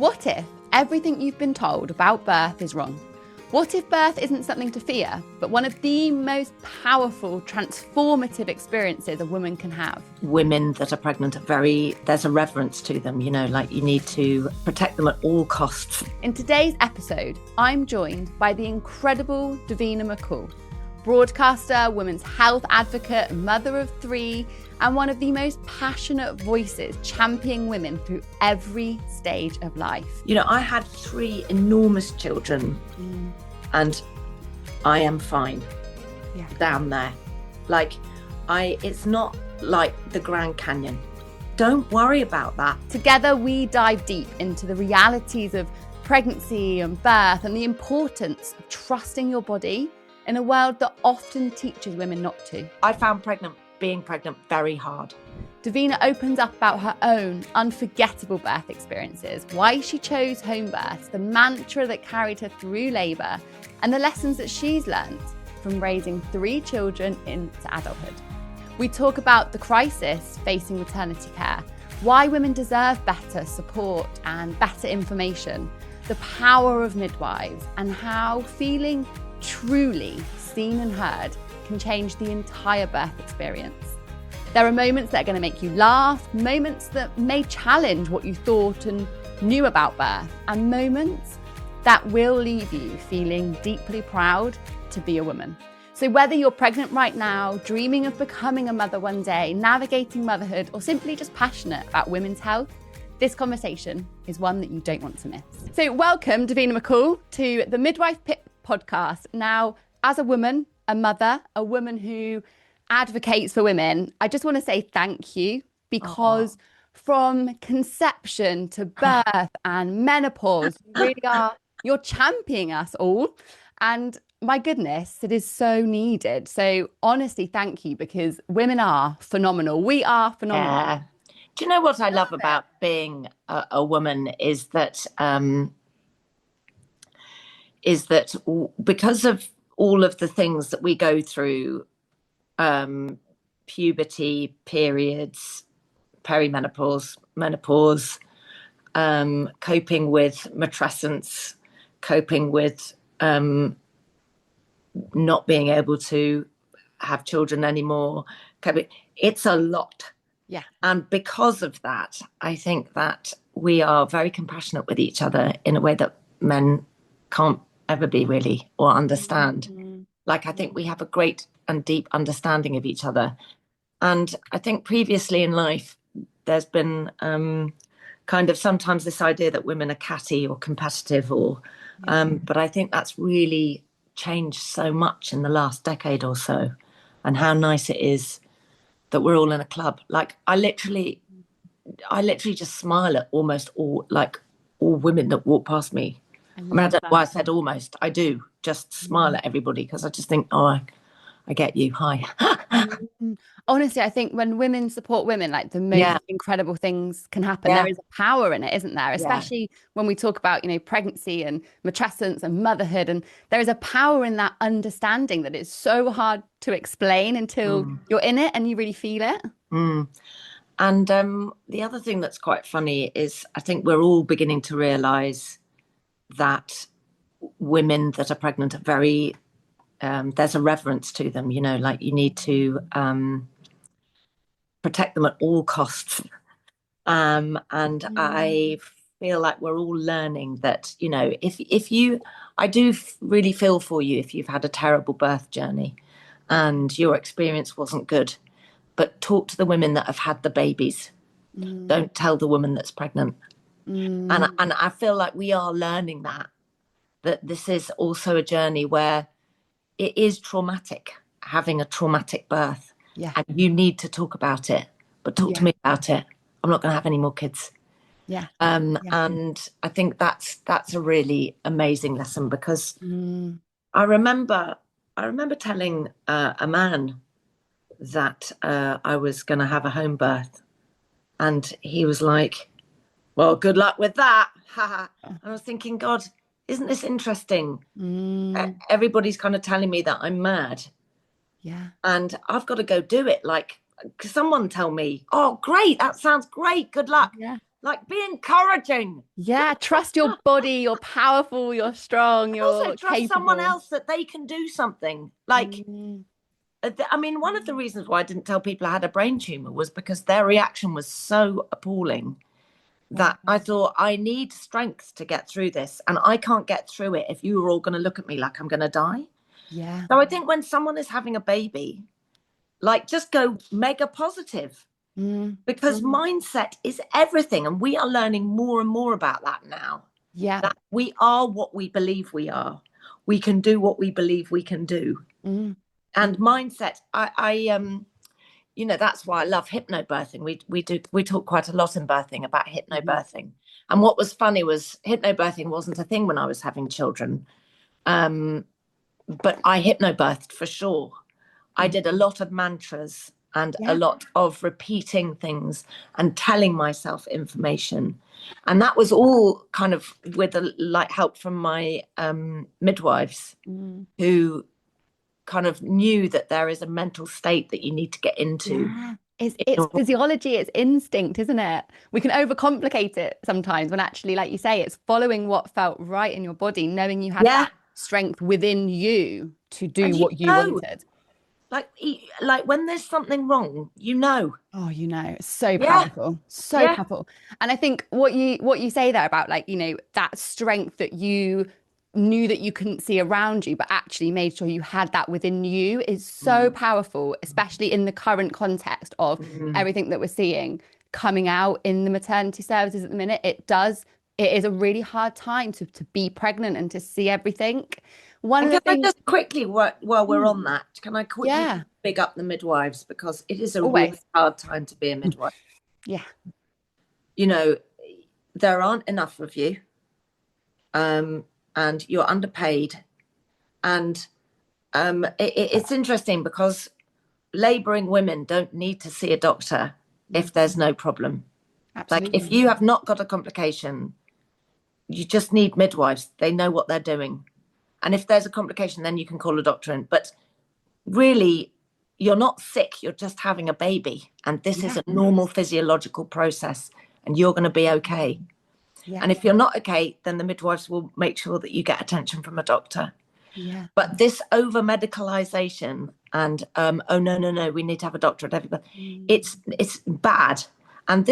What if everything you've been told about birth is wrong? What if birth isn't something to fear, but one of the most powerful, transformative experiences a woman can have? Women that are pregnant there's a reverence to them, like you need to protect them at all costs. In today's episode, I'm joined by the incredible Davina McCall, broadcaster, women's health advocate, mother of 3, and one of the most passionate voices championing women through every stage of life. I had 3 enormous children and I am fine down there. It's not like the Grand Canyon. Don't worry about that. Together, we dive deep into the realities of pregnancy and birth and the importance of trusting your body in a world that often teaches women not to. I found being pregnant very hard. Davina opens up about her own unforgettable birth experiences, why she chose home births, the mantra that carried her through labour, and the lessons that she's learned from raising 3 children into adulthood. We talk about the crisis facing maternity care, why women deserve better support and better information, the power of midwives, and how feeling truly seen and heard can change the entire birth experience. There are moments that are going to make you laugh, moments that may challenge what you thought and knew about birth, and moments that will leave you feeling deeply proud to be a woman. So whether you're pregnant right now, dreaming of becoming a mother one day, navigating motherhood, or simply just passionate about women's health, this conversation is one that you don't want to miss. So welcome, Davina McCall, to the Midwife Pip podcast. Now, as a woman, a mother, a woman who advocates for women, I just want to say thank you, because from conception to birth and menopause, you're championing us all. And my goodness, it is so needed. So honestly, thank you, because women are phenomenal. We are phenomenal. Yeah. Do you know what I love about being a woman is that because of all of the things that we go through, puberty, periods, perimenopause, menopause, coping with matrescence, coping with not being able to have children anymore. It's a lot. Yeah. And because of that, I think that we are very compassionate with each other in a way that men can't ever be, really, or understand. I think we have a great and deep understanding of each other. And I think previously in life, there's been kind of sometimes this idea that women are catty or competitive, but I think that's really changed so much in the last decade or so, and how nice it is that we're all in a club. I literally just smile at almost all women that walk past me. I don't know why I said almost. I do just smile at everybody, because I just think, I get you. Hi. Honestly, I think when women support women, the most incredible things can happen. There is a power in it, isn't there? Especially when we talk about, pregnancy and matrescence and motherhood. And there is a power in that understanding that it's so hard to explain until you're in it and you really feel it. And the other thing that's quite funny is I think we're all beginning to realise that women that are pregnant are there's a reverence to them, you need to protect them at all costs. And I feel like we're all learning that, I do really feel for you if you've had a terrible birth journey and your experience wasn't good, but talk to the women that have had the babies. Don't tell the woman that's pregnant. And I feel like we are learning that this is also a journey where it is traumatic, having a traumatic birth. Yeah. And you need to talk about it, but talk to me about it. I'm not going to have any more kids. Yeah. And I think that's a really amazing lesson, because I remember telling a man that I was going to have a home birth, and he was like, well, good luck with that. And I was thinking, God, isn't this interesting? Everybody's kind of telling me that I'm mad. Yeah. And I've got to go do it. Someone tell me, oh, great, that sounds great, good luck. Yeah. Like, be encouraging. Yeah, trust your body. You're powerful. You're strong. And also You're trust someone capable. else that they can do something. Like, Mm, I mean, one of the reasons why I didn't tell people I had a brain tumor was because their reaction was so appalling that I thought, I need strength to get through this. And I can't get through it if you are all going to look at me like I'm going to die. yeah. So I think when someone is having a baby, like, just go mega positive, because mindset is everything. And we are learning more and more about that now. Yeah. That we are what we believe we are. We can do what we believe we can do. And mindset, you know, that's why I love hypnobirthing. We talk quite a lot in birthing about hypnobirthing. And what was funny was hypnobirthing wasn't a thing when I was having children. But I hypnobirthed for sure. I did a lot of mantras and a lot of repeating things and telling myself information. And that was all kind of with like help from my midwives who kind of knew that there is a mental state that you need to get into. Yeah. It's physiology, it's instinct, isn't it? We can overcomplicate it sometimes when actually, like you say, it's following what felt right in your body, knowing you had that strength within you to do what you wanted. Like when there's something wrong, you know. Oh, you know, it's so powerful, so powerful. And I think what you say there about, like, you know, that strength that you knew that you couldn't see around you, but actually made sure you had that within you is so powerful, especially in the current context of everything that we're seeing coming out in the maternity services at the minute. It is a really hard time to be pregnant and to see everything. One of the things, I just quickly, while we're on that, can I quickly big up the midwives, because it is a really hard time to be a midwife. Yeah. You know, there aren't enough of you, and you're underpaid. And it's interesting because labouring women don't need to see a doctor if there's no problem. Absolutely. Like, if you have not got a complication, you just need midwives. They know what they're doing. And if there's a complication, then you can call a doctor in. But really, you're not sick. You're just having a baby. And this is a normal physiological process. And you're going to be okay. Yeah. And if you're not okay, then the midwives will make sure that you get attention from a doctor. Yeah. But this over medicalization and oh no, we need to have a doctor at everybody. It's bad. And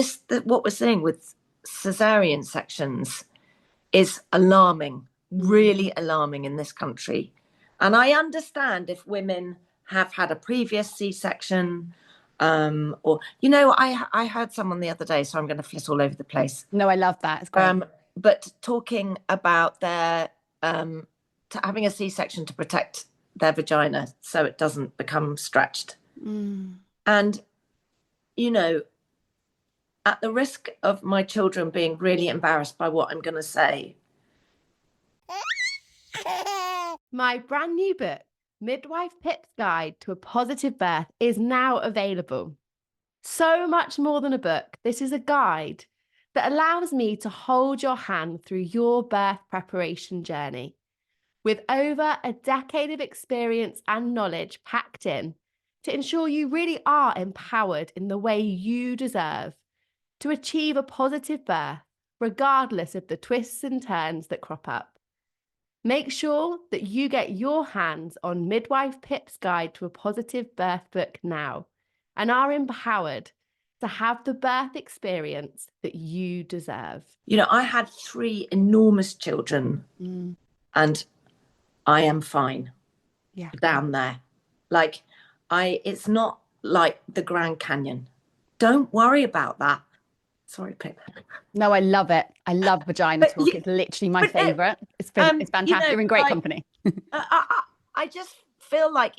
what we're seeing with cesarean sections is alarming. Really alarming in this country. And I understand if women have had a previous C-section, or, you know, I heard someone the other day, so I'm going to flit all over the place. No, I love that. It's great. But talking about their having a C-section to protect their vagina so it doesn't become stretched. And, you know, at the risk of my children being really embarrassed by what I'm going to say, my brand new book, Midwife Pip's Guide to a Positive Birth, is now available. So much more than a book, this is a guide that allows me to hold your hand through your birth preparation journey. With over a decade of experience and knowledge packed in to ensure you really are empowered in the way you deserve to achieve a positive birth, regardless of the twists and turns that crop up. Make sure that you get your hands on Midwife Pip's Guide to a Positive Birth book now and are empowered to have the birth experience that you deserve. You know, I had 3 enormous children and I am fine down there. Like, it's not like the Grand Canyon. Don't worry about that. Sorry, Pip. No, I love it. I love vagina talk. It's literally my favorite. It's fantastic. You know, you're in great company. I just feel like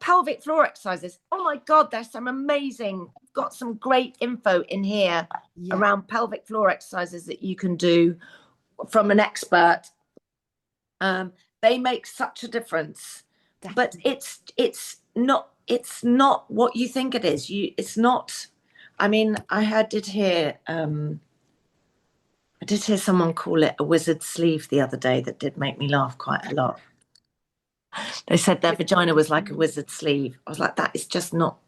pelvic floor exercises. Oh my God, there's some amazing, got some great info in here around pelvic floor exercises that you can do from an expert. They make such a difference. Definitely. But it's not what you think it is. It's not. I mean, I did hear someone call it a wizard sleeve the other day. That did make me laugh quite a lot. They said their vagina was like a wizard sleeve. I was like, that is just not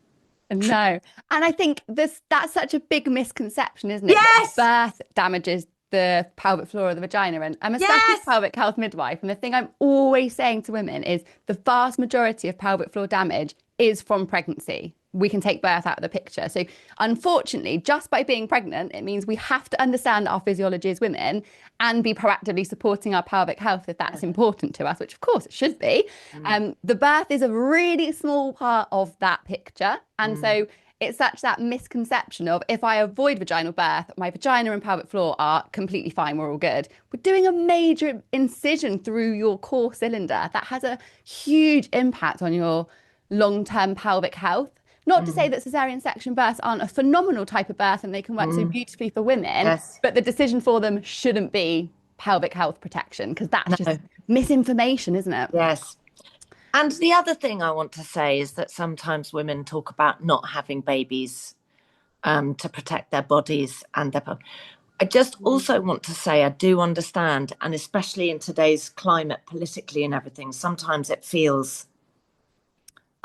No. And I think that's such a big misconception, isn't it? Yes. That birth damages the pelvic floor of the vagina. And I'm a Yes. pelvic health midwife. And the thing I'm always saying to women is the vast majority of pelvic floor damage is from pregnancy. We can take birth out of the picture. So unfortunately, just by being pregnant, it means we have to understand our physiology as women and be proactively supporting our pelvic health if that's important to us, which of course it should be. The birth is a really small part of that picture. And so it's such that misconception of if I avoid vaginal birth, my vagina and pelvic floor are completely fine, we're all good. We're doing a major incision through your core cylinder that has a huge impact on your long-term pelvic health. Not to say that cesarean section births aren't a phenomenal type of birth and they can work so beautifully for women, but the decision for them shouldn't be pelvic health protection, because that's just misinformation, isn't it? Yes. And the other thing I want to say is that sometimes women talk about not having babies to protect their bodies and their. I just also want to say I do understand, and especially in today's climate politically and everything, sometimes it feels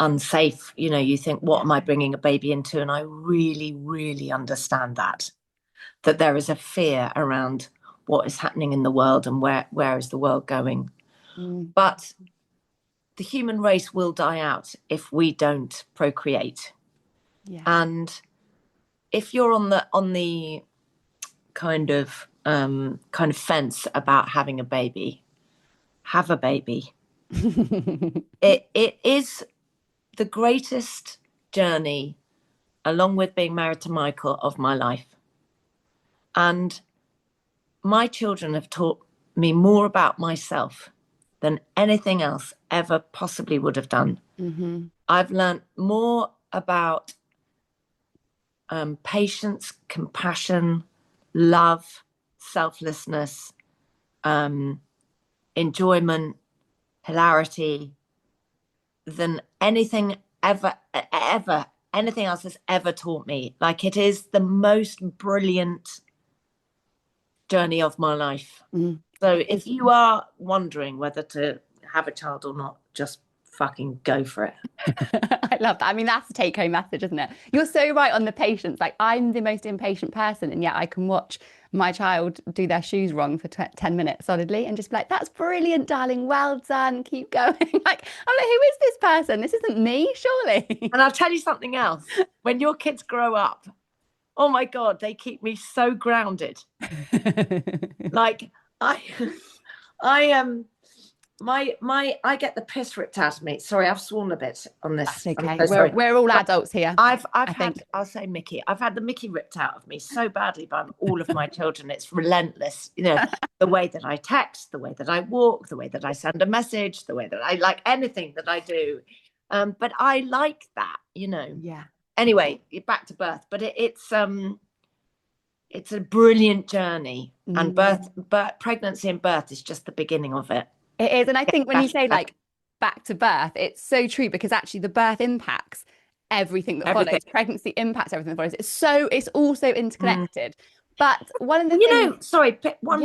unsafe. You know, you think, what am I bringing a baby into? And I really, really understand that there is a fear around what is happening in the world and where is the world going. But the human race will die out if we don't procreate. And if you're on the kind of fence about having a baby, have a baby. It is the greatest journey, along with being married to Michael, of my life. And my children have taught me more about myself than anything else ever possibly would have done. I've learned more about patience, compassion, love, selflessness, enjoyment, hilarity than anything anything else has ever taught me. Like, it is the most brilliant journey of my life. So if you are wondering whether to have a child or not, just fucking go for it. I love that. I mean, that's the take-home message, isn't it? You're so right on the patience. Like, I'm the most impatient person, and yet I can watch my child do their shoes wrong for 10 minutes solidly and just be like, that's brilliant, darling. Well done. Keep going. Like, I'm like, who is this person? This isn't me, surely. And I'll tell you something else. When your kids grow up, oh my God, they keep me so grounded. Like, I get the piss ripped out of me. Sorry, I've sworn a bit on this. That's okay. We're all adults here. I'll say Mickey. I've had the Mickey ripped out of me so badly by all of my children. It's relentless. You know, the way that I text, the way that I walk, the way that I send a message, the way that I like anything that I do. But I like that, you know. Yeah. Anyway, back to birth. But it's a brilliant journey, and pregnancy and birth is just the beginning of it. It is. And I think when you say like back to birth, it's so true, because actually the birth impacts everything that follows. Pregnancy impacts everything that follows. It's also interconnected. But one of the things,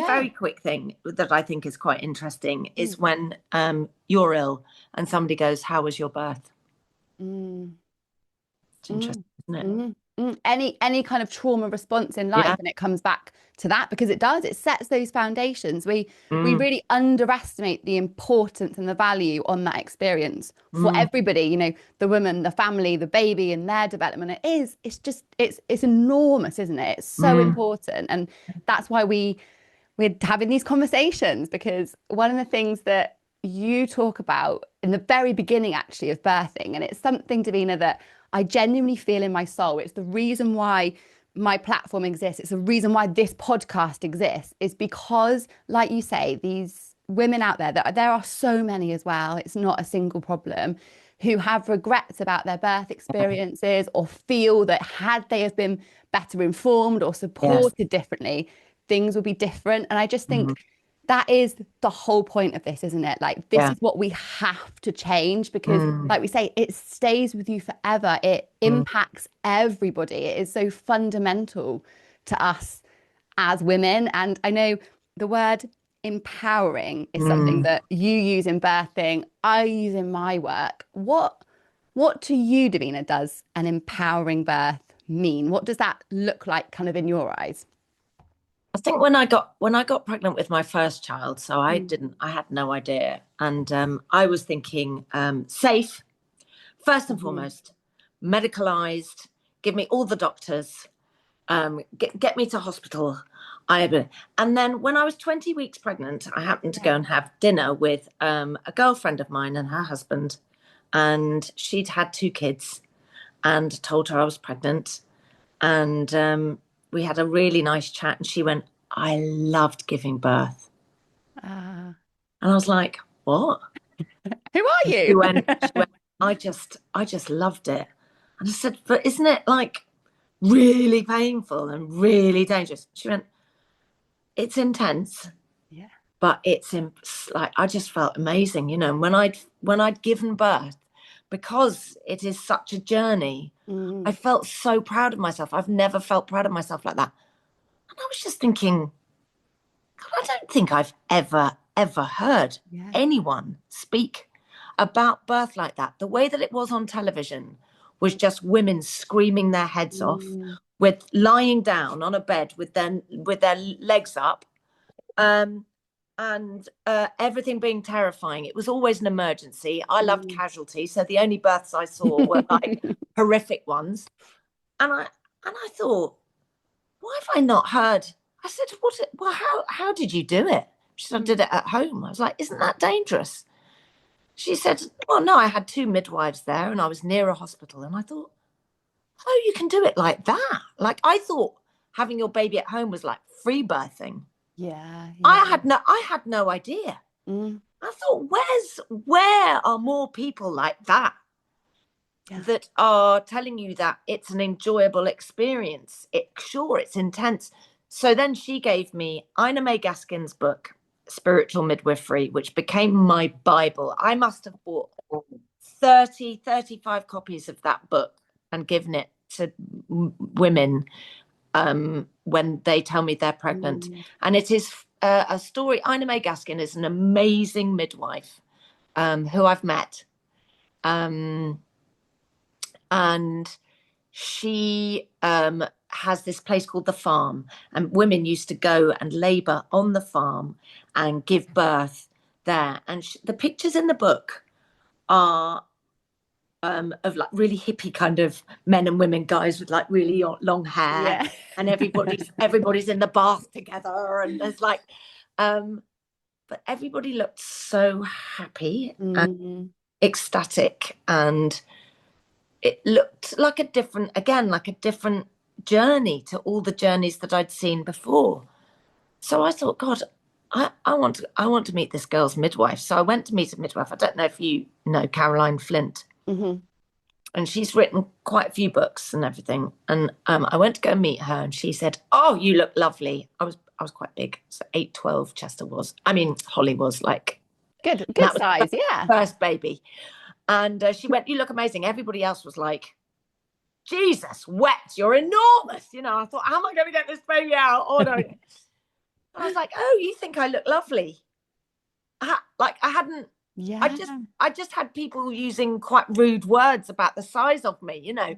very quick thing that I think is quite interesting is when you're ill and somebody goes, "How was your birth?" It's interesting, isn't it? Any kind of trauma response in life, and it comes back to that, because it sets those foundations. We really underestimate the importance and the value on that experience for everybody, you know, the woman, the family, the baby, and their development. It's enormous, isn't it? It's so important. And that's why we're having these conversations, because one of the things that you talk about in the very beginning actually of birthing, and it's something, Davina, that I genuinely feel in my soul. It's the reason why my platform exists. It's the reason why this podcast exists, is because, like you say, these women out there, that there are so many as well, it's not a single problem, who have regrets about their birth experiences, or feel that had they have been better informed or supported differently, things would be different. And I just think that is the whole point of this, isn't it? Like, this is what we have to change, because like we say, it stays with you forever. It impacts everybody. It is so fundamental to us as women. And I know the word empowering is something that you use in birthing, I use in my work. What What to you, Davina, does an empowering birth mean? What does that look like kind of in your eyes? I think when I got pregnant with my first child, so I had no idea. And I was thinking safe, first and foremost, medicalized, give me all the doctors, get me to hospital. And then when I was 20 weeks pregnant, I happened to go and have dinner with a girlfriend of mine and her husband. And she'd had 2 kids and told her I was pregnant. And we had a really nice chat. And she went, I loved giving birth. And I was like, what? Who are you? She went, I just loved it. And I said, but isn't it like really painful and really dangerous? She went, it's intense. Yeah. But it's like, I just felt amazing, you know. And when I'd given birth, because it is such a journey, I felt so proud of myself. I've never felt proud of myself like that. And I was just thinking, God, I don't think I've ever heard anyone speak about birth like that. The way that it was on television was just women screaming their heads off, with lying down on a bed with their legs up, and everything being terrifying. It was always an emergency. I loved Casualty, so the only births I saw were like horrific ones. And I thought, why have I not heard? I said, how did you do it? She said, I did it at home. I was like, isn't that dangerous? She said, well, no, I had 2 midwives there and I was near a hospital. And I thought, oh, you can do it like that. Like, I thought having your baby at home was like free birthing. Yeah. I had no idea. I thought, where are more people like that that are telling you that it's an enjoyable experience? It's intense. So then she gave me Ina May Gaskin's book, Spiritual Midwifery, which became my Bible. I must have bought 35 copies of that book and given it to women when they tell me they're pregnant. And it is a story. Ina May Gaskin is an amazing midwife who I've met. And she has this place called the farm, and women used to go and labour on the farm and give birth there. And the pictures in the book are of like really hippie kind of men and women, guys with like really long hair, and everybody's in the bath together, and there's like but everybody looked so happy and ecstatic, and it looked like a different journey to all the journeys that I'd seen before. So I thought, God, I want to meet this girl's midwife. So I went to meet a midwife. I don't know if you know Caroline Flint. And she's written quite a few books and everything. And I went to go meet her, and she said, oh, you look lovely. I was quite big. So 8'12" Chester was. I mean, Holly was like... Good size, First baby. And she went, you look amazing. Everybody else was like, Jesus, wet, you're enormous. You know, I thought, how am I going to get this baby out? Oh, no. I was like, oh, you think I look lovely? I hadn't... I just had people using quite rude words about the size of me, you know.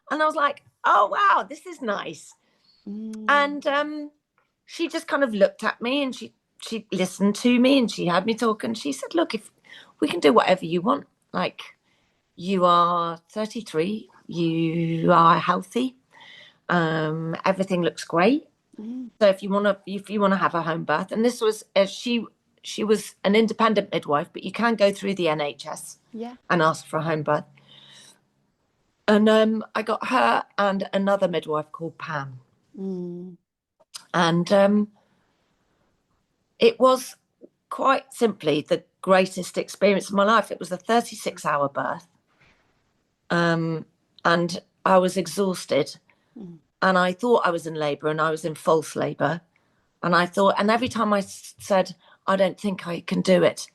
And I was like, oh, wow, this is nice. And she just kind of looked at me, and she listened to me, and she heard me talk, and she said, look, if we can do whatever you want. Like, you are 33, you are healthy, everything looks great. So if you want to have a home birth, and this was she was an independent midwife, but you can go through the NHS and ask for a home birth. And I got her and another midwife called Pam. And it was quite simply the greatest experience of my life. It was a 36-hour birth. And I was exhausted. And I thought I was in labour, and I was in false labour. And I thought, and every time I said, I don't think I can do it,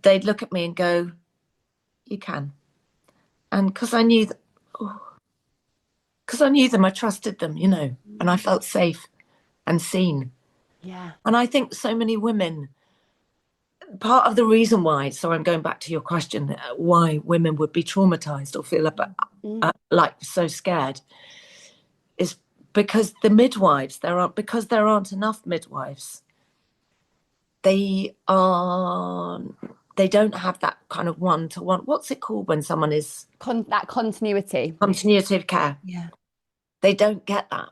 they'd look at me and go, you can. And because I knew them, I trusted them, you know, and I felt safe and seen. And I think so many women, part of the reason why, so I'm going back to your question, why women would be traumatized or feel like so scared, is because the midwives, because there aren't enough midwives. They don't have that kind of one-to-one. What's it called when someone is that continuity of care? Yeah. They don't get that.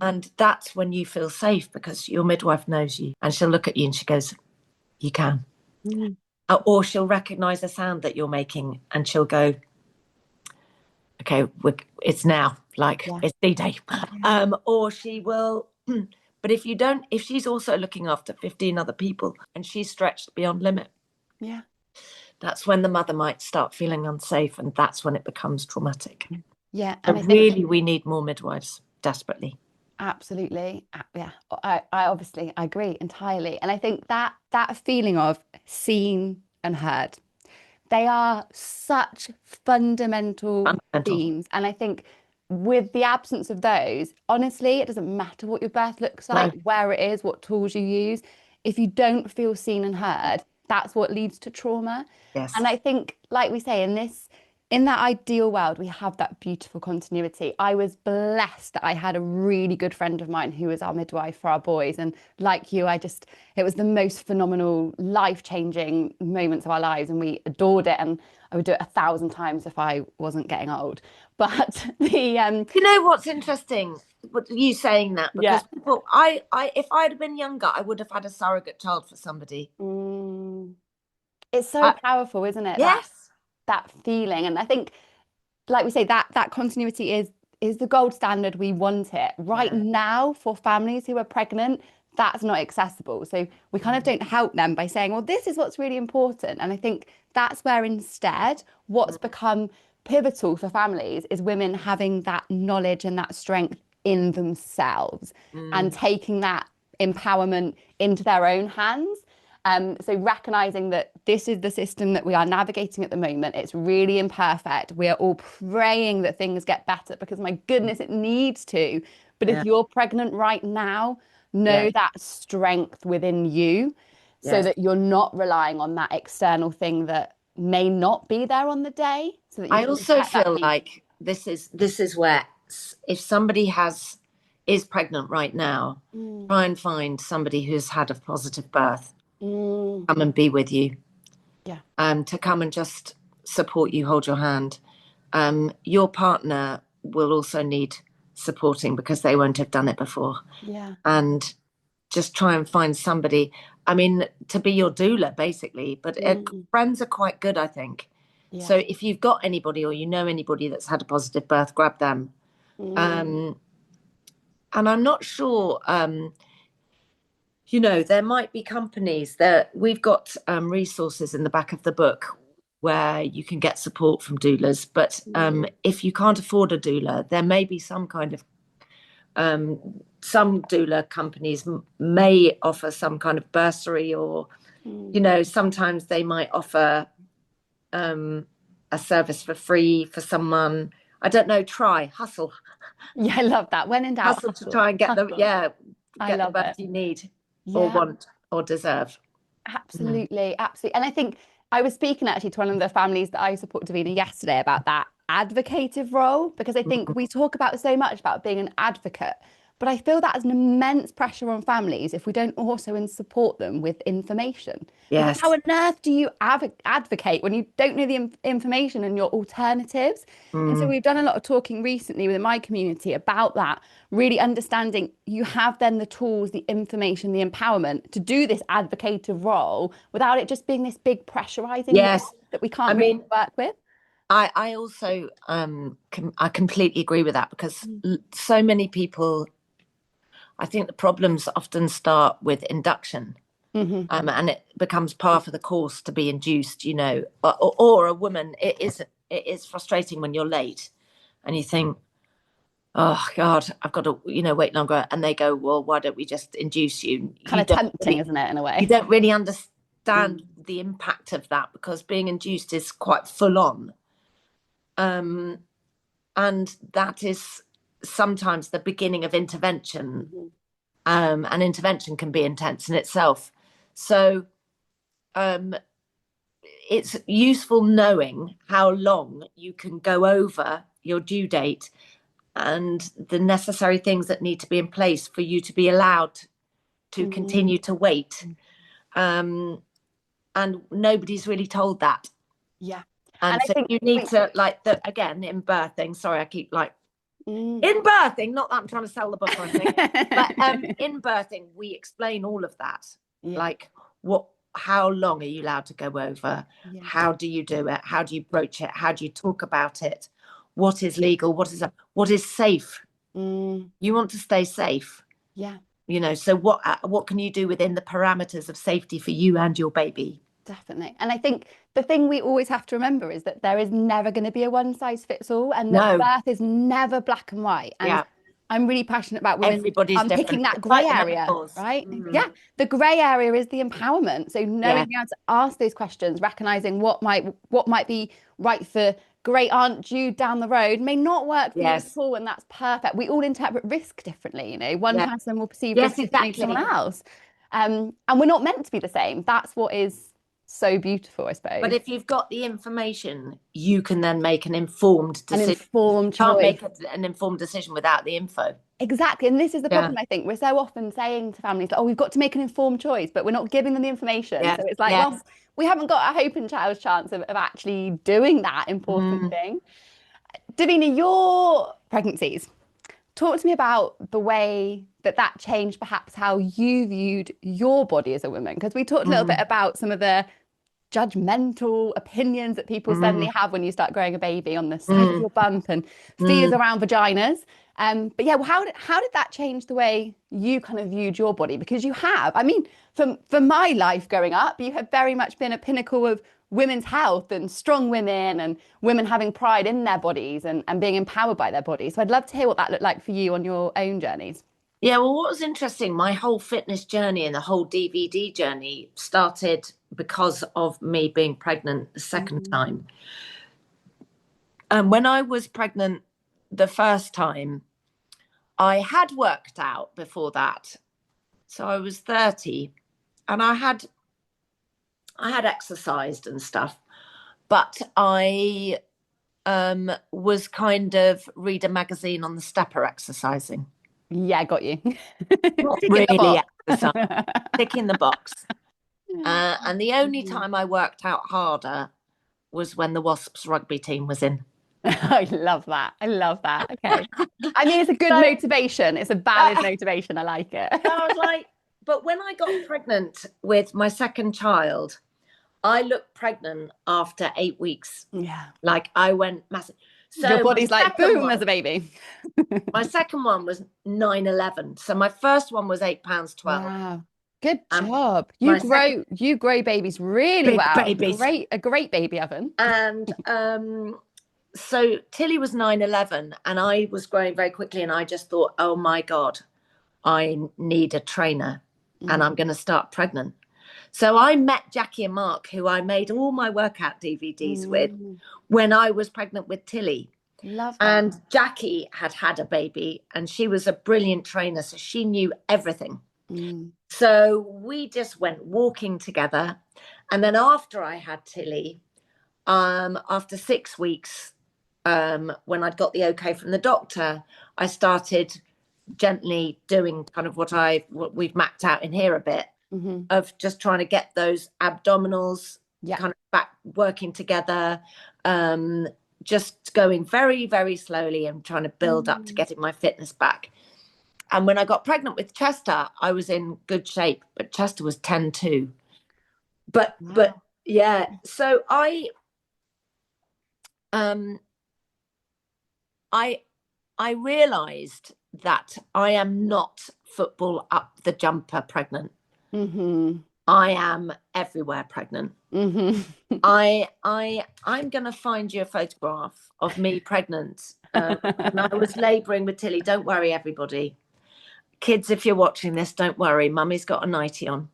And that's when you feel safe, because your midwife knows you and she'll look at you and she goes, you can. Or she'll recognize the sound that you're making and she'll go, okay, it's now, like it's D-Day. Or she will, but if she's also looking after 15 other people and she's stretched beyond limit, that's when the mother might start feeling unsafe, and that's when it becomes traumatic. And really, we need more midwives desperately. Absolutely. I obviously agree entirely. And I think that feeling of seen and heard, they are such fundamental themes. And I think with the absence of those, honestly, it doesn't matter what your birth looks like, where it is, what tools you use. If you don't feel seen and heard, that's what leads to trauma. And I think, like we say, in that ideal world, we have that beautiful continuity. I was blessed that I had a really good friend of mine who was our midwife for our boys. And like you, it was the most phenomenal, life-changing moments of our lives. And we adored it. And I would do it 1,000 times if I wasn't getting old. But you know what's interesting? What you saying that? Because people, if I'd have been younger, I would have had a surrogate child for somebody. It's so powerful, isn't it? Yes. That feeling. And I think, like we say, that continuity is the gold standard. We want it right now for families who are pregnant. That's not accessible. So we kind of don't help them by saying, well, this is what's really important. And I think that's where instead what's become pivotal for families is women having that knowledge and that strength in themselves and taking that empowerment into their own hands. So recognizing that this is the system that we are navigating at the moment. It's really imperfect. We are all praying that things get better, because my goodness, it needs to. But if you're pregnant right now, know that strength within you, so that you're not relying on that external thing that may not be there on the day. So that you I also feel like this is where, if somebody is pregnant right now, try and find somebody who's had a positive birth. Come and be with you. To come and just support you, hold your hand. Your partner will also need supporting, because they won't have done it before. And just try and find somebody, I mean, to be your doula, basically. But friends are quite good, I think. So if you've got anybody, or you know anybody that's had a positive birth, grab them. And I'm not sure, there might be companies that we've got resources in the back of the book where you can get support from doulas. But if you can't afford a doula, there may be some kind of, some doula companies may offer some kind of bursary, or, sometimes they might offer a service for free for someone. I don't know, hustle. Yeah, I love that. When in doubt, hustle to try and get the birth you need. Or want or deserve. Absolutely. And I think I was speaking actually to one of the families that I support, Davina, yesterday, about that advocative role, because I think we talk about so much about being an advocate, but I feel that is an immense pressure on families if we don't also support them with information. Because how on earth do you advocate when you don't know the information and your alternatives? And so we've done a lot of talking recently within my community about that, really understanding you have then the tools, the information, the empowerment to do this advocative role without it just being this big pressurizing that we can't really work with. I also I completely agree with that, because so many people, I think the problems often start with induction, and it becomes part of the course to be induced, or a woman. It is frustrating when you're late and you think, oh God, I've got to, wait longer. And they go, well, why don't we just induce you? Kind of tempting, isn't it, in a way? You don't really understand the impact of that, because being induced is quite full on. And that is sometimes the beginning of intervention. And intervention can be intense in itself. So it's useful knowing how long you can go over your due date and the necessary things that need to be in place for you to be allowed to continue to wait. And nobody's really told that. Yeah. And so you need to, like, again, in birthing, sorry, I keep like, in birthing, not that I'm trying to sell the book or anything, but in birthing, we explain all of that. Like, how long are you allowed to go over? How do you do it? How do you broach it? How do you talk about it? What is legal? What is safe? You want to stay safe. Yeah. You know, so what can you do within the parameters of safety for you and your baby? Definitely. And I think the thing we always have to remember is that there is never going to be a one size fits all, and that birth is never black and white. And I'm really passionate about women. Everybody's different. Picking that grey area, right? Yeah. The grey area is the empowerment. So knowing how to ask those questions, recognizing what might be right for great Aunt Jude down the road may not work for you at all, and that's perfect. We all interpret risk differently. You know, one person will perceive risk differently to someone else. And we're not meant to be the same. That's what is so beautiful, I suppose. But if you've got the information, you can then make an informed decision. An informed choice. You can't make an informed decision without the info. Exactly. And this is the problem, I think. We're so often saying to families, oh, we've got to make an informed choice, but we're not giving them the information. So it's like, well, we haven't got a hope and child's chance of actually doing that important thing. Davina, your pregnancies, talk to me about the way that changed perhaps how you viewed your body as a woman. Because we talked a little bit about some of the judgmental opinions that people suddenly have when you start growing a baby on the size of your bump and fears around vaginas. But yeah, well, how did that change the way you kind of viewed your body? Because you have, I mean, for my life growing up, you have very much been a pinnacle of women's health and strong women and women having pride in their bodies and being empowered by their bodies. So I'd love to hear what that looked like for you on your own journeys. Yeah, well, what was interesting, my whole fitness journey and the whole DVD journey started because of me being pregnant the second time. And when I was pregnant the first time, I had worked out before that. So I was 30 and I had exercised and stuff, but I was kind of read a magazine on the stepper exercising. Yeah, got you. Not really exercise, ticking the box. And the only time I worked out harder was when the Wasps rugby team was in. I love that. Okay. I mean, it's a good motivation. It's a valid motivation. I like it. I was like, but when I got pregnant with my second child, I looked pregnant after 8 weeks. Yeah. Like I went massive. So your body's like, boom, there's a baby. My second one was 9'11". So my first one was £8.12. Wow. Good job. You grow babies really well. Babies. A great baby oven. And so Tilly was 9'11", and I was growing very quickly, and I just thought, oh my God, I need a trainer and I'm going to start pregnant. So I met Jackie and Mark, who I made all my workout DVDs with when I was pregnant with Tilly. Love that. And Jackie had a baby and she was a brilliant trainer. So she knew everything. So we just went walking together. And then after I had Tilly, after 6 weeks, when I'd got the okay from the doctor, I started gently doing kind of what we've mapped out in here a bit. Of just trying to get those abdominals kind of back working together, just going very, very slowly and trying to build up to getting my fitness back. And when I got pregnant with Chester, I was in good shape, but Chester was 10'2". But yeah, so I realized that I am not football up the jumper pregnant. I am everywhere pregnant. I'm going to find you a photograph of me pregnant. And I was labouring with Tilly. Don't worry, everybody. Kids, if you're watching this, don't worry. Mummy's got a nightie on.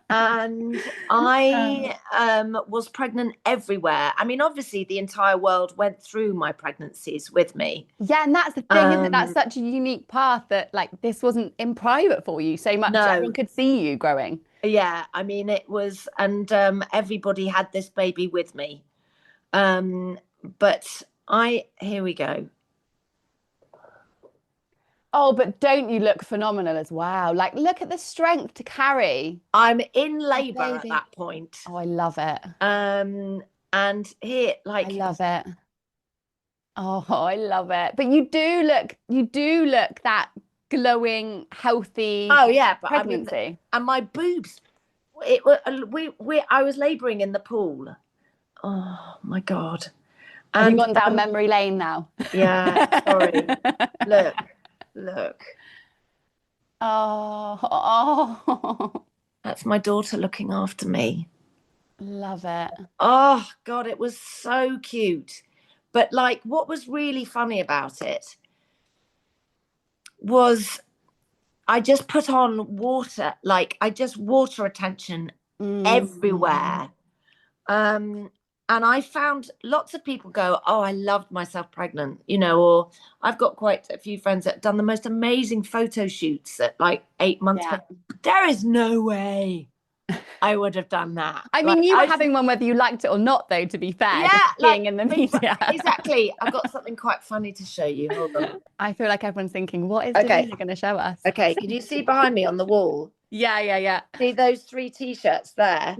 And I was pregnant everywhere. I mean, obviously, the entire world went through my pregnancies with me. Yeah, and that's the thing, isn't it? That's such a unique path that, like, this wasn't in private for you so much. No. Everyone could see you growing. Yeah, I mean, it was, and everybody had this baby with me. But here we go. Oh, but don't you look phenomenal as well? Like, look at the strength to carry. I'm in labour at baby. that point. Oh, I love it. And here, like, I love it. Oh, I love it. But you do look that glowing, healthy oh yeah, but pregnancy. I mean, and my boobs, I was labouring in the pool. Oh my God. Have you gone down memory lane now? Yeah, sorry. Look. Oh. That's my daughter looking after me. Love it. Oh God, it was so cute. But like, what was really funny about it was I just put on water, like I just water retention everywhere. And I found lots of people go, oh, I loved myself pregnant, or I've got quite a few friends that have done the most amazing photo shoots at like 8 months. Yeah. There is no way I would have done that. I mean, you were having one whether you liked it or not, though, to be fair. Yeah, just being in the media. Exactly. I've got something quite funny to show you. Hold on. I feel like everyone's thinking, what is Davina going to show us? Okay, can you see behind me on the wall? Yeah. See those 3 T-shirts there?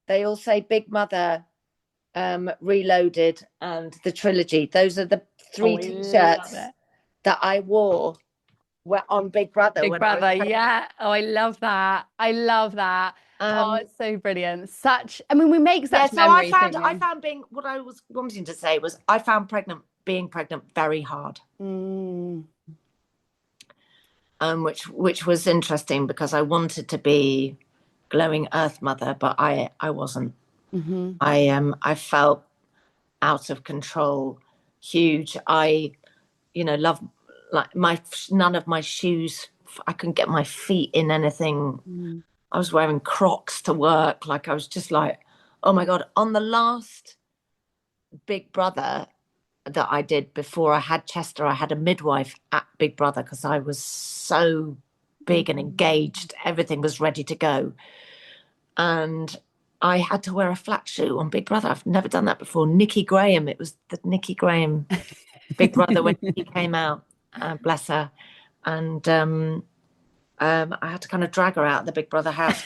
They all say Big Mother, Reloaded, and the trilogy. Those are the 3 T-shirts that I wore on Big Brother. Big Brother, yeah. Oh, I love that. Oh, it's so brilliant. I mean, we make such memories. I found what I was wanting to say was I found being pregnant very hard. Which was interesting because I wanted to be glowing Earth Mother, but I wasn't. I felt out of control, huge. I love, like, none of my shoes, I couldn't get my feet in anything. I was wearing Crocs to work. Like, I was just like, oh my God. On the last Big Brother that I did before I had Chester, I had a midwife at Big Brother because I was so big and engaged. Everything was ready to go. And I had to wear a flat shoe on Big Brother. I've never done that before. Nikki Graham, it was the Nikki Graham Big Brother when he came out, bless her. And I had to kind of drag her out of the Big Brother house.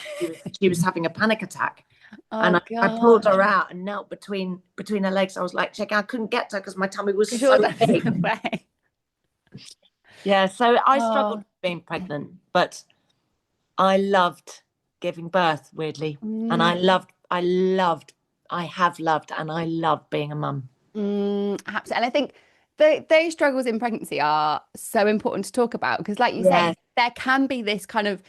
She was having a panic attack. And I pulled her out and knelt between her legs. I was like, I couldn't get to her because my tummy was so big. Yeah, so I struggled with being pregnant, but I loved giving birth, weirdly. And I have loved and I love being a mum. Absolutely. And I think those struggles in pregnancy are so important to talk about because, like you say, there can be this kind of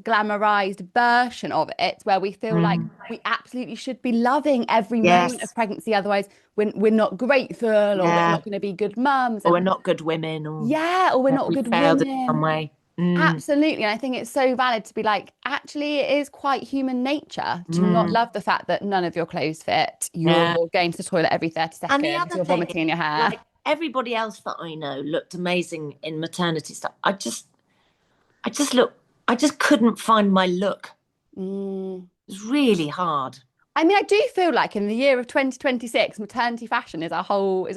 glamorized version of it where we feel like we absolutely should be loving every moment of pregnancy, otherwise we're not grateful, or we're not going to be good mums, or we're not good women, or we're not good women in some way. Absolutely. And I think it's so valid to be like, actually it is quite human nature to not love the fact that none of your clothes fit, you're going to the toilet every 30 seconds, you're vomiting in your hair. Like, everybody else that I know looked amazing in maternity stuff. I just couldn't find my look. It was really hard. I mean, I do feel like in the year of 2026, maternity fashion is a whole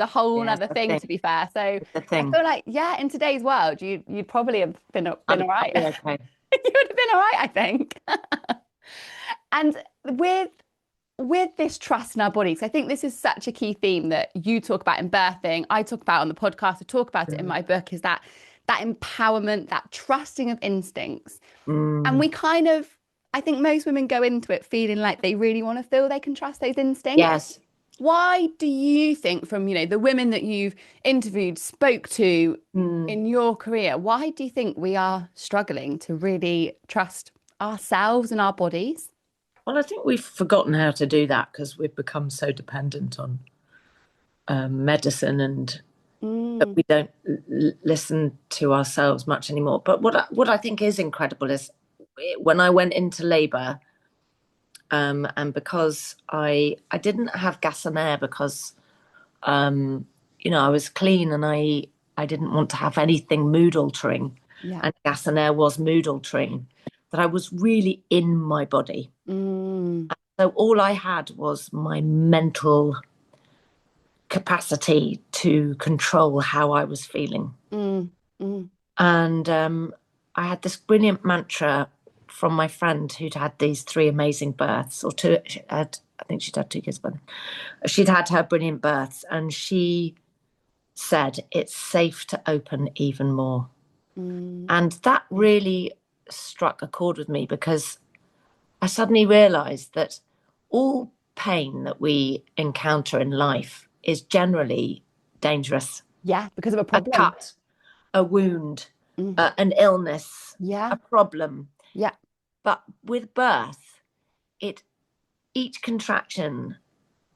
other thing, to be fair. So I feel like, in today's world, you'd probably have been all right. Okay. You would have been all right, I think. And with this trust in our bodies, I think this is such a key theme that you talk about in birthing, I talk about on the podcast, I talk about it in my book, is that empowerment, that trusting of instincts. And we kind of, I think most women go into it feeling like they really want to feel they can trust those instincts. Yes. Why do you think, from the women that you've interviewed, spoke to in your career, why do you think we are struggling to really trust ourselves and our bodies? Well, I think we've forgotten how to do that because we've become so dependent on medicine, and that we don't listen to ourselves much anymore. But what I think is incredible is when I went into labour, and because I didn't have gas and air because I was clean and I didn't want to have anything mood altering, and gas and air was mood altering. that I was really in my body. So all I had was my mental capacity to control how I was feeling. And I had this brilliant mantra from my friend who'd had these 3 amazing births, or 2. I think she'd had 2 kids, but she'd had her brilliant births, and she said, "It's safe to open even more." And that really struck a chord with me, because I suddenly realized that all pain that we encounter in life is generally dangerous. Yeah, because of a problem. A cut, a wound, an illness, Yeah. a problem. Yeah. But with birth, each contraction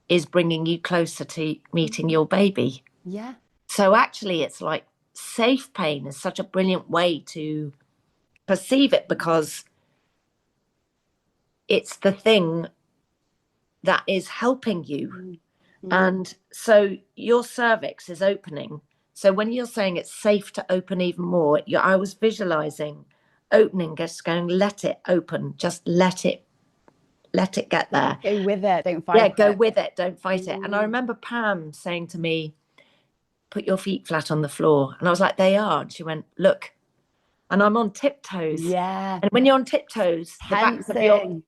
is bringing you closer to meeting your baby. Yeah. So actually, it's like safe pain is such a brilliant way to perceive it, because it's the thing that is helping you. And so your cervix is opening. So when you're saying it's safe to open even more, I was visualizing opening, just going, let it open, just let it get there. Go with it, don't fight it. Yeah, go with it, don't fight it. And I remember Pam saying to me, "Put your feet flat on the floor." And I was like, "They are." And she went, "Look." And I'm on tiptoes. Yeah. And when you're on tiptoes, the backs of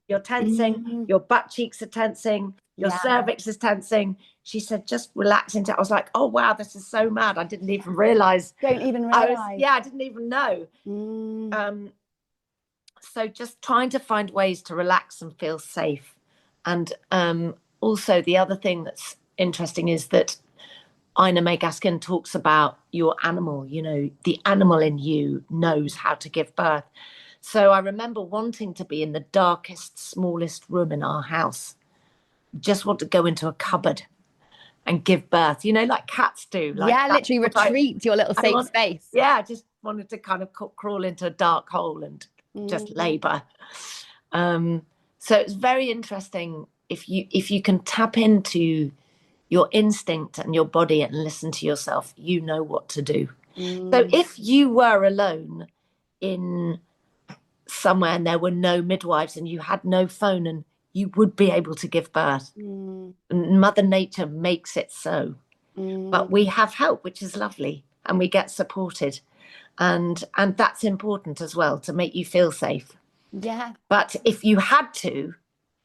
you're tensing, your butt cheeks are tensing, your cervix is tensing. She said, "Just relax into it." I was like, "Oh, wow, this is so mad. I didn't even realize." Don't even realize. I didn't even know. So just trying to find ways to relax and feel safe. And also the other thing that's interesting is that Ina May Gaskin talks about your animal, the animal in you knows how to give birth. So I remember wanting to be in the darkest, smallest room in our house, just want to go into a cupboard and give birth, like cats do. Literally retreat to your little safe space. Yeah, I just wanted to kind of crawl into a dark hole and just labor. So it's very interesting if you can tap into your instinct and your body and listen to yourself, you know what to do. So if you were alone in somewhere and there were no midwives and you had no phone, and you would be able to give birth. Mother Nature makes it so. But we have help, which is lovely, and we get supported. And that's important as well, to make you feel safe. Yeah. But if you had to,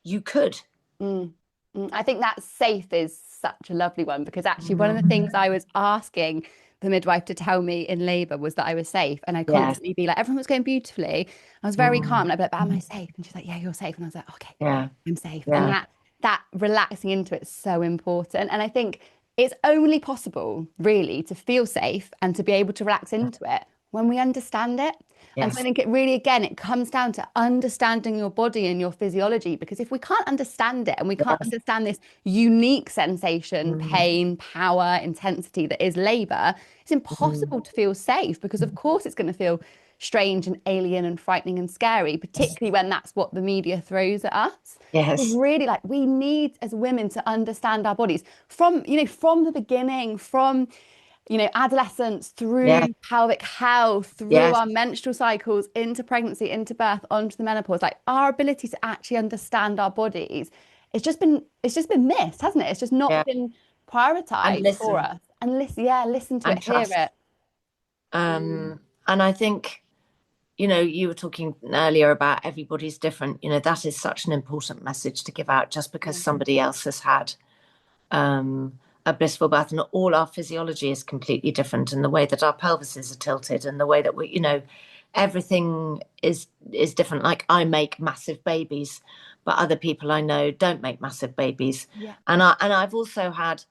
you could. I think that safe is such a lovely one, because actually one of the things I was asking the midwife to tell me in labour was that I was safe, and I'd constantly be like, everyone was going beautifully. I was very calm, and I'd be like, but am I safe? And she's like, yeah, you're safe. And I was like, okay, I'm safe. And that relaxing into it's so important. And I think it's only possible really to feel safe and to be able to relax into it when we understand it. And so I think it really, again, it comes down to understanding your body and your physiology, because if we can't understand it and we can't understand this unique sensation, pain, power, intensity that is labour, it's impossible to feel safe, because of course it's going to feel strange and alien and frightening and scary, particularly when that's what the media throws at us. It's really we need as women to understand our bodies from the beginning, from adolescence through pelvic health, through our menstrual cycles, into pregnancy, into birth, onto the menopause. Our ability to actually understand our bodies, it's just been missed, hasn't it? It's just not been prioritized for us. And listen to it, trust. hear it. And I think, you were talking earlier about everybody's different. That is such an important message to give out. Just because somebody else has had a blissful birth, and all our physiology is completely different, and the way that our pelvises are tilted, and the way that we, everything is different. Like, I make massive babies, but other people I know don't make massive babies. And I've also had,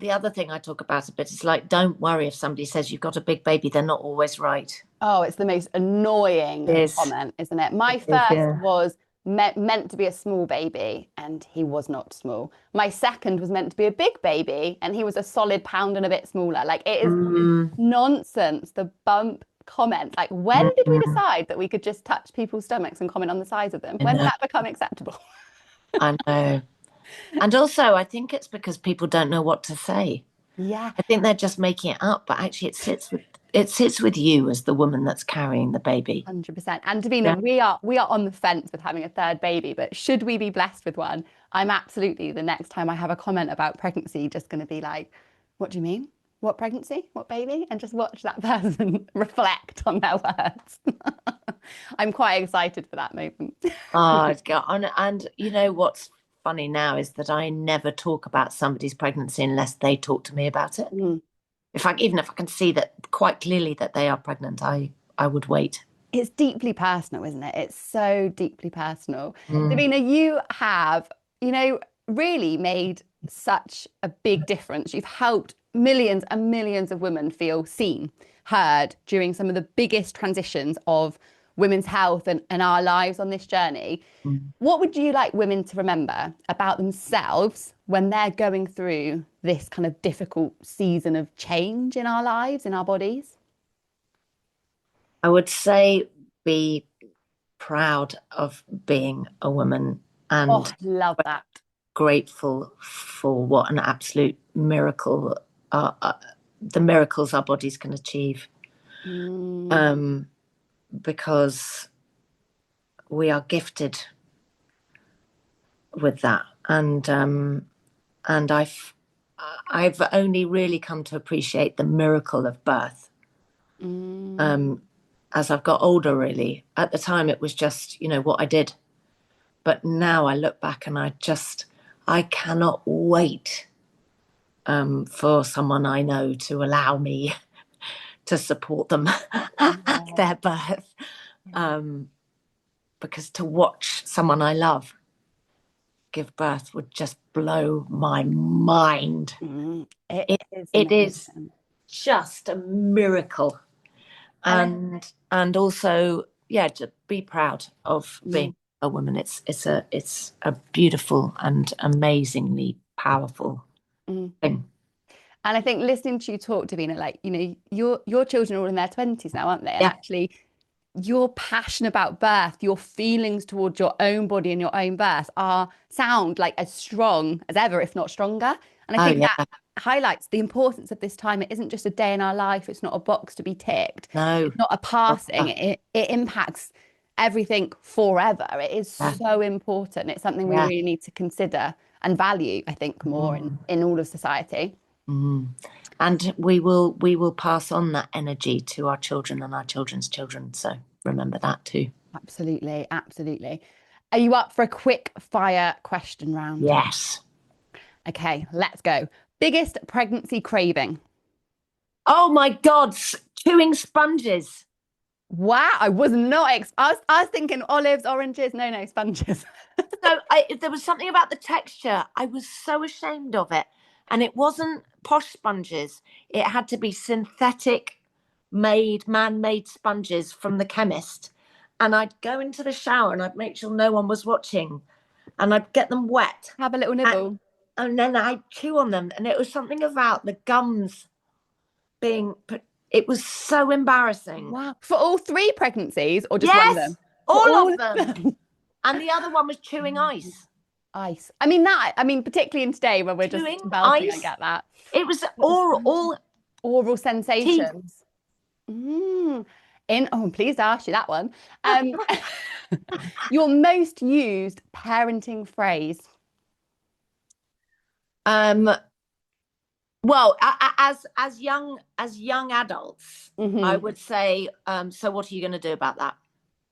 the other thing I talk about a bit is don't worry if somebody says you've got a big baby, they're not always right. Oh, it's the most annoying comment, isn't it? My first was meant to be a small baby, and he was not small. My second was meant to be a big baby, and he was a solid pound and a bit smaller. It is nonsense, the bump comments. When did we decide that we could just touch people's stomachs and comment on the size of them? When did that become acceptable? I know. And also, I think it's because people don't know what to say. Yeah. I think they're just making it up, but actually it sits with it sits with you as the woman that's carrying the baby. 100%. And Davina, we are on the fence with having a third baby, but should we be blessed with one, I'm absolutely, the next time I have a comment about pregnancy, just going to be like, what do you mean? What pregnancy? What baby? And just watch that person reflect on their words. I'm quite excited for that moment. Oh, God. And you know what's funny now is that I never talk about somebody's pregnancy unless they talk to me about it. Even if I can see that quite clearly that they are pregnant, I would wait. It's deeply personal, isn't it? It's so deeply personal. Davina, you have, really made such a big difference. You've helped millions and millions of women feel seen, heard during some of the biggest transitions of women's health and our lives on this journey. What would you like women to remember about themselves when they're going through this kind of difficult season of change in our lives, in our bodies? I would say be proud of being a woman and love that. Grateful for what an absolute miracle the miracles our bodies can achieve. Because we are gifted with that, and I've only really come to appreciate the miracle of birth as I've got older. Really, at the time it was just what I did, but now I look back and I cannot wait for someone I know to allow me to support them at their birth. Because to watch someone I love give birth would just blow my mind. It is just a miracle. And also, to be proud of being a woman. It's a beautiful and amazingly powerful thing. And I think listening to you talk, Davina, like, your children are all in their 20s now, aren't they? And actually, your passion about birth, your feelings towards your own body and your own birth sound like as strong as ever, if not stronger. And I think that highlights the importance of this time. It isn't just a day in our life. It's not a box to be ticked. No. It's not a passing. It impacts everything forever. It is so important. It's something we really need to consider and value, I think, more in all of society. And we will pass on that energy to our children and our children's children. So remember that too. Absolutely. Are you up for a quick fire question round? Yes. Okay, let's go. Biggest pregnancy craving? Oh my God, chewing sponges. Wow, I was not. I was thinking olives, oranges. No, sponges. So there was something about the texture. I was so ashamed of it. And it wasn't posh sponges. It had to be synthetic man-made sponges from the chemist. And I'd go into the shower and I'd make sure no one was watching. And I'd get them wet. Have a little nibble. And then I'd chew on them. And it was something about the gums being put. It was so embarrassing. Wow. For all 3 pregnancies or just one of them? All of them. And the other one was chewing ice. I mean, particularly in today when we're chewing just belting, I get that. It was oral sensations. I'm pleased to ask you that one. Your most used parenting phrase? Well, as young adults, I would say, so what are you going to do about that?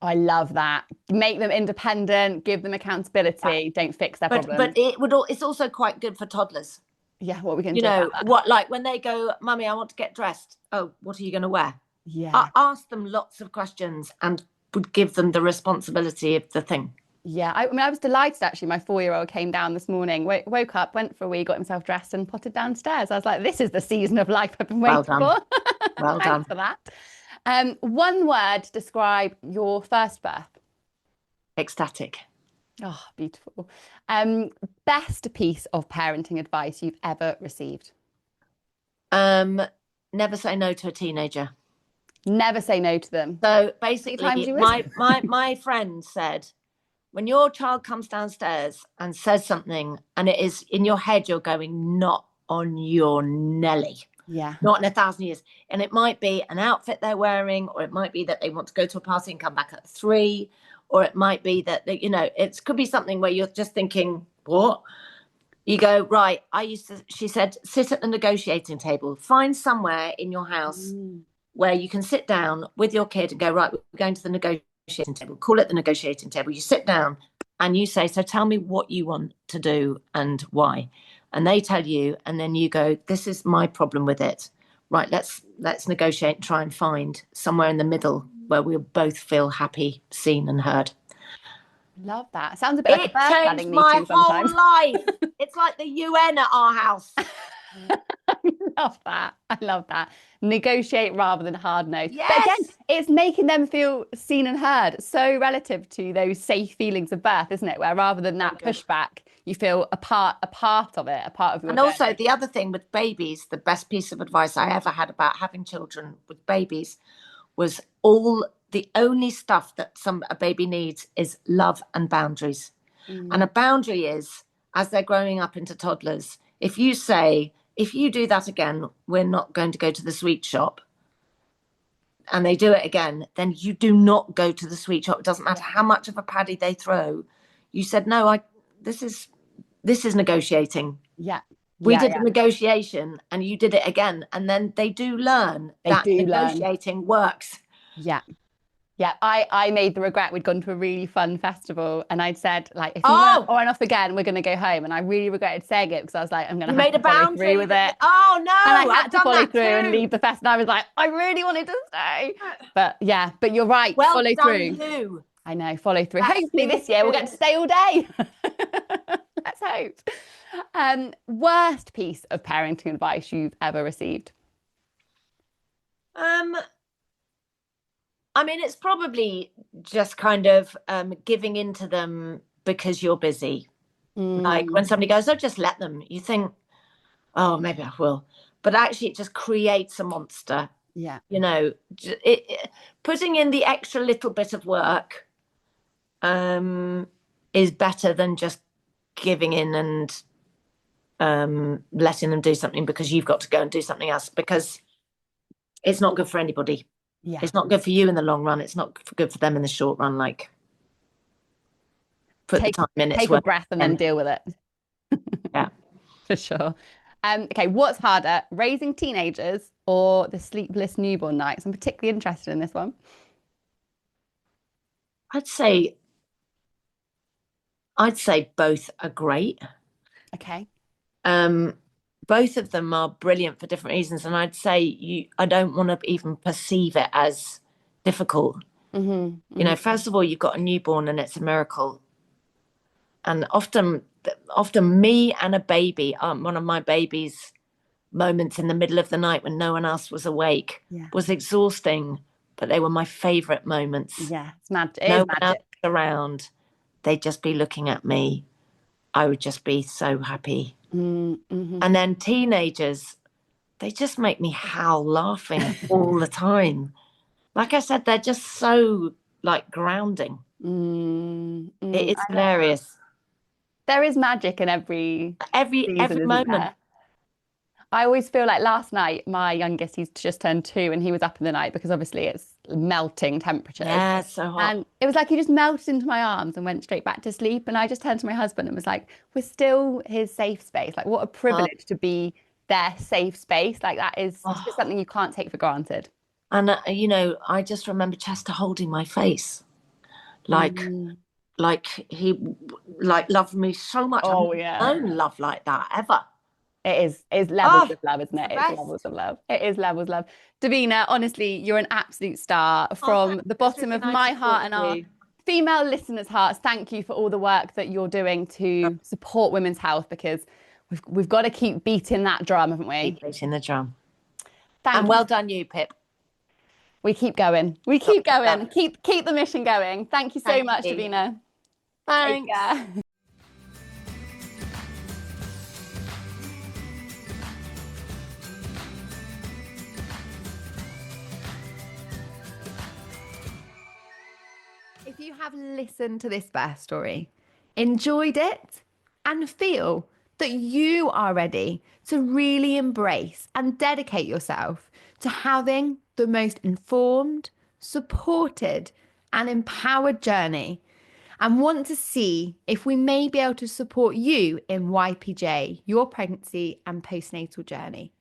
I love that. Make them independent, give them accountability, don't fix their problems. But it's also quite good for toddlers. Yeah, what we can do about that. What, like when they go, Mummy, I want to get dressed. Oh, what are you going to wear? Yeah. Ask them lots of questions and would give them the responsibility of the thing. Yeah, I was delighted actually. My 4-year-old came down this morning, woke up, went for a wee, got himself dressed and potted downstairs. I was like, this is the season of life I've been waiting for. Well done. Thanks for that. One word to describe your first birth? Ecstatic. Oh, beautiful. Best piece of parenting advice you've ever received? Never say no to a teenager. Never say no to them. So basically, my friend said, when your child comes downstairs and says something and it is in your head, you're going, not on your Nelly. Yeah. Not in 1,000 years. And it might be an outfit they're wearing, or it might be that they want to go to a party and come back at 3, or it might be that, you know, it could be something where you're just thinking, what? You go, right, she said, sit at the negotiating table. Find somewhere in your house where you can sit down with your kid and go, right, we're going to the negotiating table. Call it the negotiating table. You sit down and you say, so tell me what you want to do and why. And they tell you, and then you go, this is my problem with it. Right, let's negotiate and try and find somewhere in the middle where we'll both feel happy, seen and heard. Love that. Sounds a bit like a birth changed planning my meeting sometimes. whole life. It's like the UN at our house. I love that. I love that. Negotiate rather than hard no. Yes. But again, it's making them feel seen and heard. So relative to those safe feelings of birth, isn't it? Where rather than that pushback, you feel a part of it, a part of your And journey. also the other thing with babies, the best piece of advice I ever had about having children with babies was the only stuff that a baby needs is love and boundaries. And a boundary is, as they're growing up into toddlers, if you say, if you do that again, we're not going to go to the sweet shop, and they do it again, then you do not go to the sweet shop. It doesn't matter how much of a paddy they throw. You said, no, this is negotiating. Yeah. We did a negotiation and you did it again. And then they do learn that negotiating works. Yeah. Yeah, I made the regret. We'd gone to a really fun festival and I'd said, like, if you went off again, we're going to go home. And I really regretted saying it because I was like, I'm going to have to follow through with it. Oh, no. And I had to follow through and leave the fest. And I was like, I really wanted to stay. But yeah, but you're right. Well follow done, through. you. I know, follow through. Hopefully this year we'll get to stay all day. Let's hope. Worst piece of parenting advice you've ever received? I mean, it's probably just kind of giving in to them because you're busy. Like when somebody goes, oh, just let them. You think, oh, maybe I will. But actually it just creates a monster. Yeah. You know, putting in the extra little bit of work is better than just giving in and letting them do something because you've got to go and do something else, because it's not good for anybody. Yeah. It's not good for you in the long run. It's not good for them in the short run. Like, put the time in. Take a breath and then deal with it. Yeah. For sure. Okay, what's harder, raising teenagers or the sleepless newborn nights? I'm particularly interested in this one. I'd say both are great. Okay. Both of them are brilliant for different reasons, and I'd say I don't want to even perceive it as difficult. You know, first of all, you've got a newborn and it's a miracle, and often me and a baby, one of my baby's moments in the middle of the night when no one else was awake was exhausting, but they were my favorite moments. Yeah, it's magic. No one else around, they'd just be looking at me. I would just be so happy. And then teenagers, they just make me howl laughing all the time. Like I said, they're just so like grounding. It's hilarious. There is magic in every moment. I always feel like last night, my youngest, he's just turned 2 and he was up in the night because obviously it's melting temperatures. Yeah, it's so hot. And it was like he just melted into my arms and went straight back to sleep. And I just turned to my husband and was like, we're still his safe space. Like, what a privilege to be their safe space. Like, that is just something you can't take for granted. And, you know, I just remember Chester holding my face. Like he loved me so much. Oh, yeah. I don't love like that ever. It's levels of love, isn't it? It's levels of love. It is levels of love. Davina, honestly, you're an absolute star. From the bottom of my heart and our female listeners' hearts, thank you for all the work that you're doing to support women's health, because we've got to keep beating that drum, haven't we? Keep beating the drum. And well done you, Pip. We keep going. We keep going. Keep the mission going. Thank you so much, Davina. Thanks. Take care. If you have listened to this birth story, enjoyed it, and feel that you are ready to really embrace and dedicate yourself to having the most informed, supported, and empowered journey, and want to see if we may be able to support you in YPJ, your pregnancy and postnatal journey,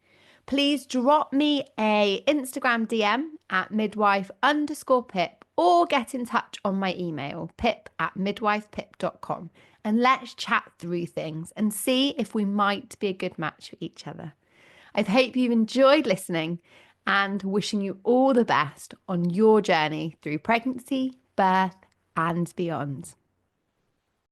please drop me a Instagram DM at midwife_pip or get in touch on my email, pip@midwifepip.com, and let's chat through things and see if we might be a good match for each other. I hope you've enjoyed listening and wishing you all the best on your journey through pregnancy, birth, and beyond.